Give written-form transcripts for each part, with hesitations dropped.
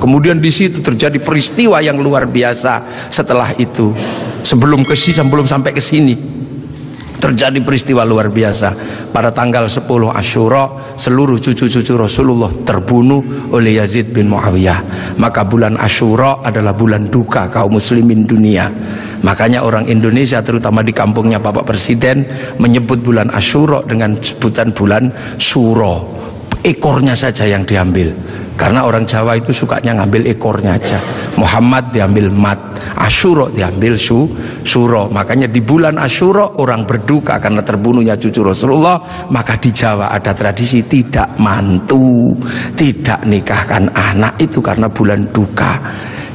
kemudian di situ terjadi peristiwa yang luar biasa. Setelah itu, sebelum sampai ke sini, terjadi peristiwa luar biasa. Pada tanggal 10 Asyura, seluruh cucu-cucu Rasulullah terbunuh oleh Yazid bin Muawiyah. Maka bulan Asyura adalah bulan duka kaum muslimin dunia. Makanya orang Indonesia, terutama di kampungnya Bapak Presiden, menyebut bulan Asyura dengan sebutan bulan Suro. Ekornya saja yang diambil, karena orang Jawa itu sukanya ngambil ekornya aja. Muhammad diambil mat, Asyura diambil suro. Makanya di bulan Asyura orang berduka karena terbunuhnya cucu Rasulullah. Maka di Jawa ada tradisi tidak mantu, tidak nikahkan anak, itu karena bulan duka.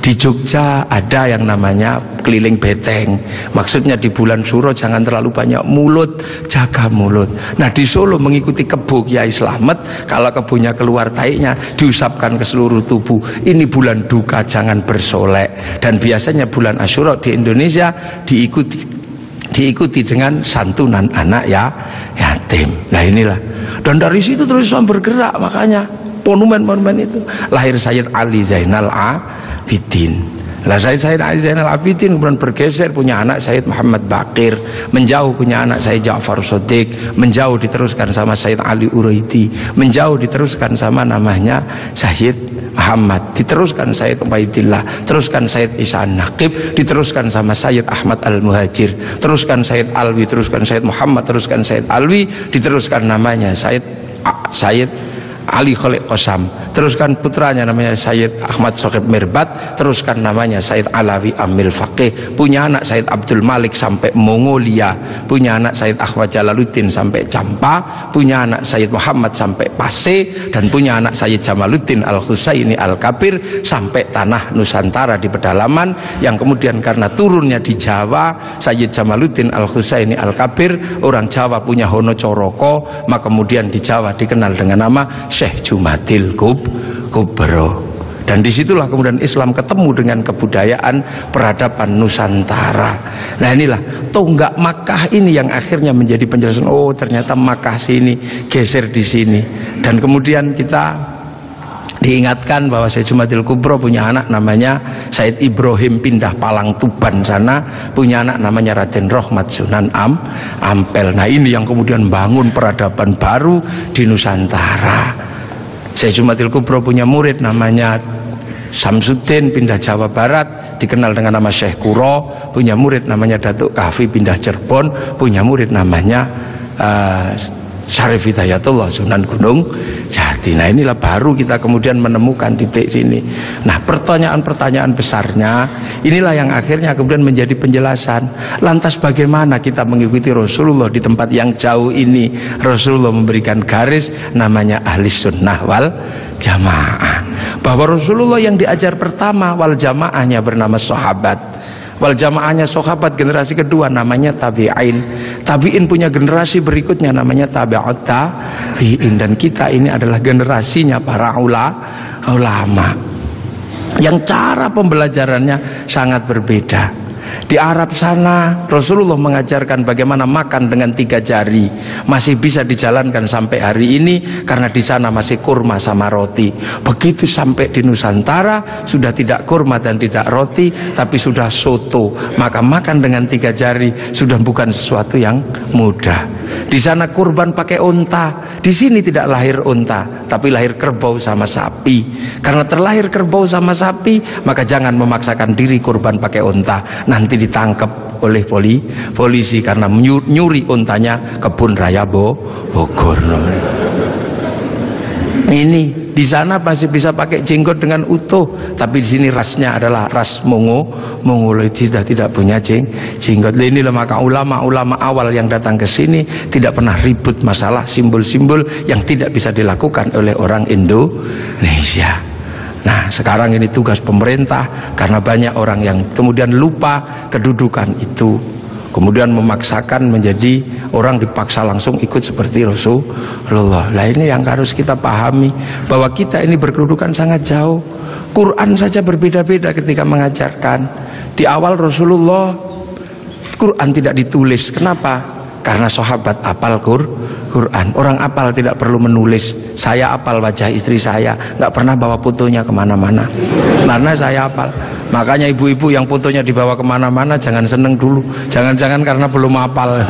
Di Jogja ada yang namanya keliling beteng. Maksudnya di bulan Suro jangan terlalu banyak mulut, jaga mulut. Nah di Solo mengikuti kebo Kiai Slamet, kalau kebonya keluar taiknya diusapkan ke seluruh tubuh. Ini bulan duka, jangan bersolek. Dan biasanya bulan Asyura di Indonesia diikuti dengan santunan anak yatim. Nah inilah. Dan dari situ terus Islam bergerak, makanya monumen-monumen itu. Lahir Sayyid Ali Zainal Abidin. Lah Sayyid Ali Zainal Abidin kemudian bergeser, punya anak Sayyid Muhammad Baqir, menjauh punya anak Sayyid Ja'far Shadiq, menjauh diteruskan sama Sayyid Ali Uraidi, menjauh diteruskan sama namanya Sayyid Muhammad, diteruskan Sayyid Ubaidillah, teruskan Sayyid Isa Naqib, diteruskan sama Sayyid Ahmad Al-Muhajir, teruskan Sayyid Alwi, teruskan Sayyid Muhammad, teruskan Sayyid Alwi, diteruskan namanya Sayyid Ali Khalid Qasam, teruskan putranya namanya Sayyid Ahmad Sohib Mirbat, teruskan namanya Sayyid Alawi Amil Faqih, punya anak Sayyid Abdul Malik sampai Mongolia, punya anak Sayyid Ahmad Jalaluddin sampai Campa, punya anak Sayyid Muhammad sampai Pase, dan punya anak Sayyid Jamaluddin Al-Husaini Al-Kabir sampai tanah Nusantara di pedalaman, yang kemudian karena turunnya di Jawa, Sayyid Jamaluddin Al-Husaini Al-Kabir, orang Jawa punya Hono Coroko, maka kemudian di Jawa dikenal dengan nama Syekh Jumadil Kubro. Dan disitulah kemudian Islam ketemu dengan kebudayaan peradaban Nusantara. Nah inilah tonggak Makkah ini yang akhirnya menjadi penjelasan, oh ternyata Makkah sini geser di sini. Dan kemudian kita diingatkan bahwa Syekh Jumadil Kubro punya anak namanya Said Ibrahim, pindah Palang Tuban sana, punya anak namanya Raden Rohmat Sunan Ampel. Nah ini yang kemudian bangun peradaban baru di Nusantara. Syekh Jumadil Kubro punya murid namanya Samsuddin, pindah Jawa Barat, dikenal dengan nama Syekh Kuro, punya murid namanya Datuk Kahfi, pindah Cirebon, punya murid namanya Syarif Hidayatullah Sunan Gunung Jati. Nah inilah baru kita kemudian menemukan titik sini. Nah pertanyaan-pertanyaan besarnya inilah yang akhirnya kemudian menjadi penjelasan. Lantas bagaimana kita mengikuti Rasulullah di tempat yang jauh ini? Rasulullah memberikan garis namanya ahli sunnah wal jamaah, bahwa Rasulullah yang diajar pertama wal jamaahnya bernama sahabat, wal jamaahnya sahabat generasi kedua namanya tabi'in, tabi'in punya generasi berikutnya namanya tabi'ut tabi'in, dan kita ini adalah generasinya para ulama yang cara pembelajarannya sangat berbeda. Di Arab sana Rasulullah mengajarkan bagaimana makan dengan 3 jari, masih bisa dijalankan sampai hari ini karena di sana masih kurma sama roti. Begitu sampai di Nusantara sudah tidak kurma dan tidak roti, tapi sudah soto, maka makan dengan 3 jari sudah bukan sesuatu yang mudah. Di sana kurban pakai unta, di sini tidak lahir unta tapi lahir kerbau sama sapi. Karena terlahir kerbau sama sapi, maka jangan memaksakan diri kurban pakai unta, nanti ditangkap oleh polisi karena nyuri untanya Kebun Raya Bogor. Ini di sana masih bisa pakai jenggot dengan utuh, tapi di sini rasnya adalah ras Mongoloid, sudah tidak punya jenggot. Inilah maka ulama-ulama awal yang datang ke sini tidak pernah ribut masalah simbol-simbol yang tidak bisa dilakukan oleh orang Indonesia. Nah sekarang ini tugas pemerintah, karena banyak orang yang kemudian lupa kedudukan itu, kemudian memaksakan menjadi orang dipaksa langsung ikut seperti Rasulullah. Nah ini yang harus kita pahami, bahwa kita ini berkedudukan sangat jauh. Quran saja berbeda-beda ketika mengajarkan. Di awal Rasulullah Quran tidak ditulis. Kenapa? Karena sahabat apal Quran. Orang apal tidak perlu menulis. Saya apal wajah istri saya, nggak pernah bawa fotonya kemana-mana. Karena saya apal. Makanya ibu-ibu yang fotonya dibawa kemana-mana jangan seneng dulu. Jangan-jangan karena belum apal.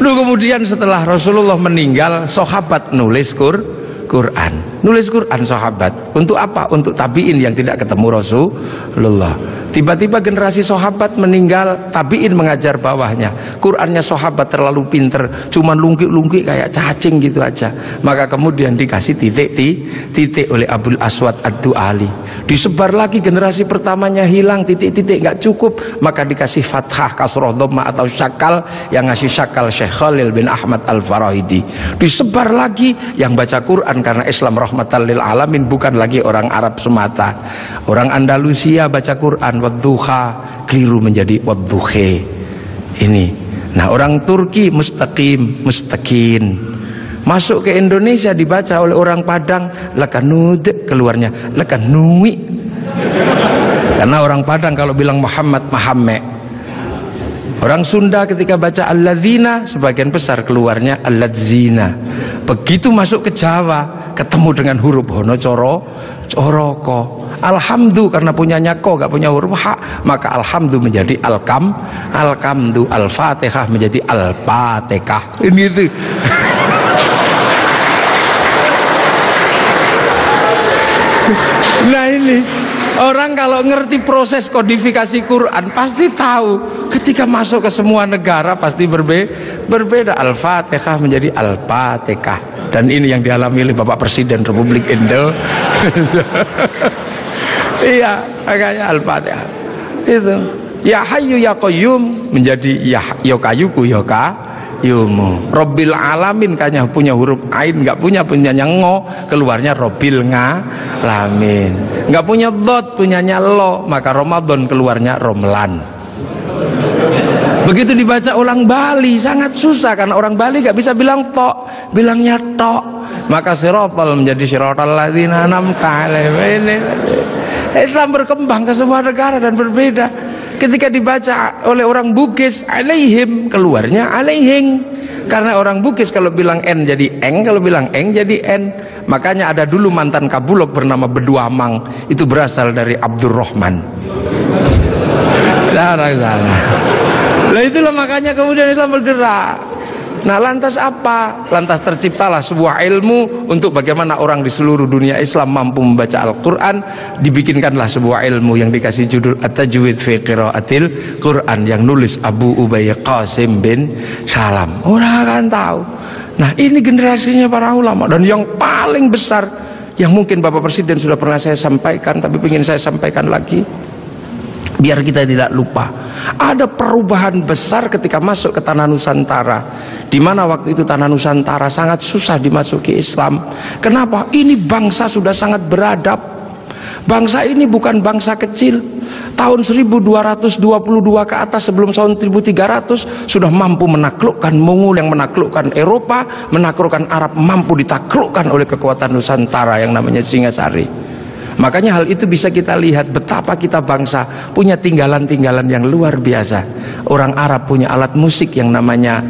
Lalu kemudian setelah Rasulullah meninggal, sahabat nulis Quran. Nulis Quran sahabat. Untuk apa? Untuk tabiin yang tidak ketemu Rasulullah. Tiba-tiba generasi sahabat meninggal, tabiin mengajar bawahnya. Qurannya sahabat terlalu pinter, cuman lungkik-lungkik kayak cacing gitu aja. Maka kemudian dikasih titik oleh Abul Aswad Ad-Du'ali. Disebar lagi, generasi pertamanya hilang, titik-titik nggak cukup, maka dikasih fathah, kasroh, dhamma atau syakal. Yang ngasih syakal Syekh Khalil bin Ahmad Al-Farahidi. Disebar lagi, yang baca Quran karena Islam rahmatan lil alamin bukan lagi orang Arab semata. Orang Andalusia baca Quran wadduha, keliru menjadi wadduhe. Ini. Nah, orang Turki mustaqim, mustaqin. Masuk ke Indonesia dibaca oleh orang Padang lakanud, keluarnya lakanui. Karena orang Padang kalau bilang Muhammad Mahamme. Orang Sunda ketika baca alladzina sebagian besar keluarnya alladzina. Begitu masuk ke Jawa ketemu dengan huruf hono coroko. Alhamdu karena punyanya ko gak punya huruf ha, maka alhamdu menjadi alkamdu, al-fatihah menjadi al-fatihah. Ini itu. Nah ini orang kalau ngerti proses kodifikasi Quran pasti tahu. Ketika masuk ke semua negara pasti berbeda. Al-Fatihah menjadi Al-Fatihah. Dan ini yang dialami oleh Bapak Presiden Republik Indonesia. Iya, makanya Al-Fatihah. Itu. Ya Hayyu Ya Qayyum menjadi Ya Kayuku Ya Yumu. Robbil Alamin kayaknya punya huruf ain, nggak punyanya ngo, keluarnya Robbil Ngalamin. Nggak punya dot, punyanya lo, maka Ramadan keluarnya Romlan. Begitu dibaca ulang Bali sangat susah karena orang Bali nggak bisa bilang tok, bilangnya tok. Maka sirotol menjadi sirotol ladzina an'amta alaihim. Islam berkembang ke semua negara dan berbeda. Ketika dibaca oleh orang Bugis alaihim, keluarnya alaihing. Karena orang Bugis kalau bilang n jadi eng, kalau bilang eng jadi n. Makanya ada dulu mantan Kabulok bernama Beduamang, itu berasal dari Abdurrahman. Nah itulah makanya kemudian Islam bergerak. Nah lantas apa? Lantas terciptalah sebuah ilmu untuk bagaimana orang di seluruh dunia Islam mampu membaca Al-Quran. Dibikinkanlah sebuah ilmu yang dikasih judul At-Tajwid fi Qiraatil Quran, yang nulis Abu Ubay Qasim bin Salam. Orang akan tahu. Nah ini generasinya para ulama. Dan yang paling besar, yang mungkin Bapak Presiden sudah pernah saya sampaikan, tapi ingin saya sampaikan lagi biar kita tidak lupa. Ada perubahan besar ketika masuk ke tanah Nusantara, di mana waktu itu tanah Nusantara sangat susah dimasuki Islam. Kenapa? Ini bangsa sudah sangat beradab. Bangsa ini bukan bangsa kecil. Tahun 1222 ke atas sebelum tahun 1300 sudah mampu menaklukkan Mongol yang menaklukkan Eropa, menaklukkan Arab, mampu ditaklukkan oleh kekuatan Nusantara yang namanya Singasari. Makanya hal itu bisa kita lihat betapa kita bangsa punya tinggalan-tinggalan yang luar biasa. Orang Arab punya alat musik yang namanya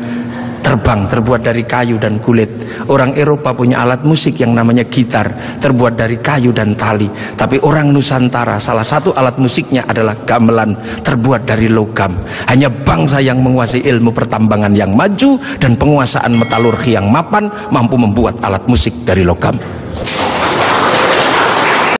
terbang, terbuat dari kayu dan kulit. Orang Eropa punya alat musik yang namanya gitar, terbuat dari kayu dan tali. Tapi orang Nusantara salah satu alat musiknya adalah gamelan, terbuat dari logam. Hanya bangsa yang menguasai ilmu pertambangan yang maju dan penguasaan metalurgi yang mapan mampu membuat alat musik dari logam.